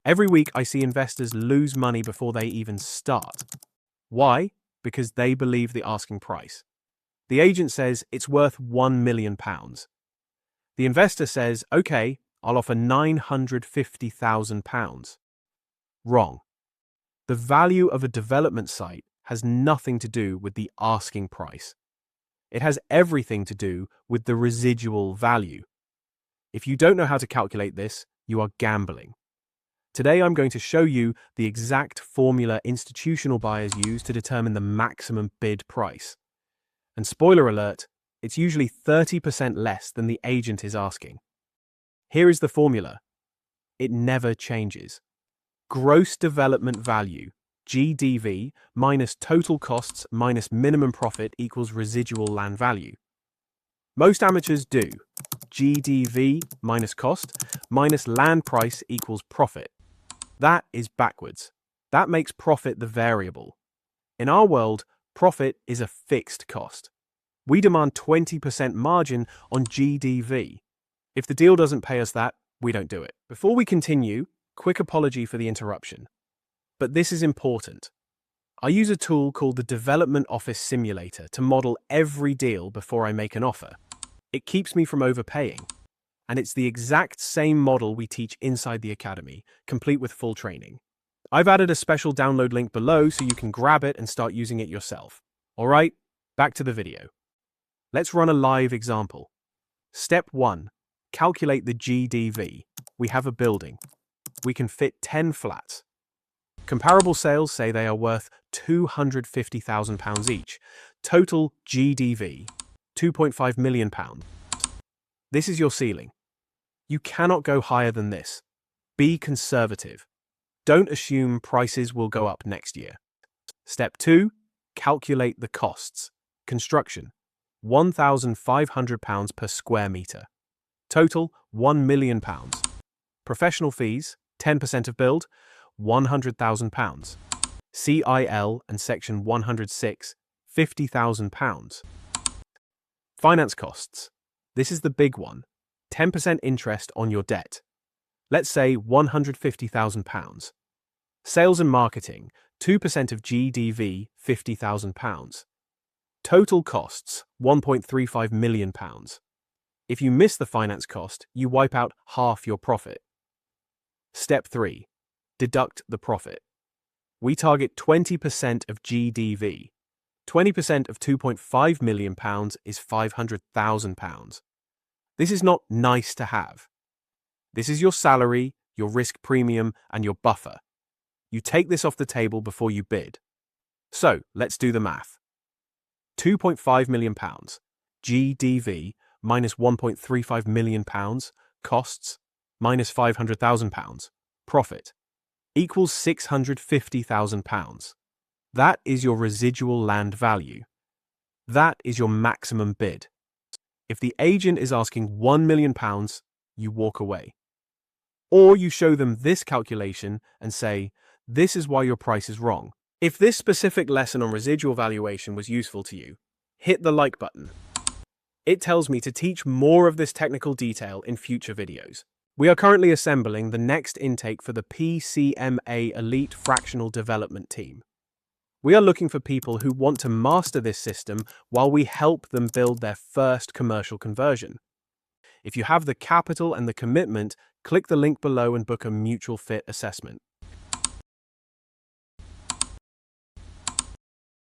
Every week, I see investors lose money before they even start. Why? Because they believe the asking price. The agent says it's worth £1 million. The investor says, okay, I'll offer £950,000. Wrong. The value of a development site has nothing to do with the asking price. It has everything to do with the residual value. If you don't know how to calculate this, you are gambling. Today I'm going to show you the exact formula institutional buyers use to determine the maximum bid price. And spoiler alert, it's usually 30% less than the agent is asking. Here is the formula. It never changes. Gross development value, GDV, minus total costs minus minimum profit equals residual land value. Most amateurs do. GDV minus cost minus land price equals profit. That is backwards. That makes profit the variable. In our world, profit is a fixed cost. We demand 20% margin on GDV. If the deal doesn't pay us that, we don't do it. Before we continue, quick apology for the interruption. But this is important. I use a tool called the Development Office Simulator to model every deal before I make an offer. It keeps me from overpaying. And it's the exact same model we teach inside the Academy, complete with full training. I've added a special download link below so you can grab it and start using it yourself. All right, back to the video. Let's run a live example. Step 1. Calculate the GDV. We have a building. We can fit 10 flats. Comparable sales say they are worth £250,000 each. Total GDV, £2.5 million. This is your ceiling. You cannot go higher than this. Be conservative. Don't assume prices will go up next year. Step 2. Calculate the costs. Construction, £1,500 per square metre. Total, £1 million. Professional fees, 10% of build, £100,000. CIL and Section 106, £50,000. Finance costs. This is the big one. 10% interest on your debt. Let's say £150,000. Sales and marketing, 2% of GDV, £50,000. Total costs, £1.35 million. If you miss the finance cost, you wipe out half your profit. Step 3. Deduct the profit. We target 20% of GDV. 20% of £2.5 million is £500,000. This is not nice to have. This is your salary, your risk premium, and your buffer. You take this off the table before you bid. So, let's do the math. £2.5 million, GDV, minus £1.35 million, costs, minus £500,000, profit, equals £650,000. That is your residual land value. That is your maximum bid. If the agent is asking £1 million, you walk away. Or you show them this calculation and say, this is why your price is wrong. If this specific lesson on residual valuation was useful to you, hit the like button. It tells me to teach more of this technical detail in future videos. We are currently assembling the next intake for the PCMA Elite fractional development team. We are looking for people who want to master this system while we help them build their first commercial conversion. If you have the capital and the commitment, click the link below and book a mutual fit assessment.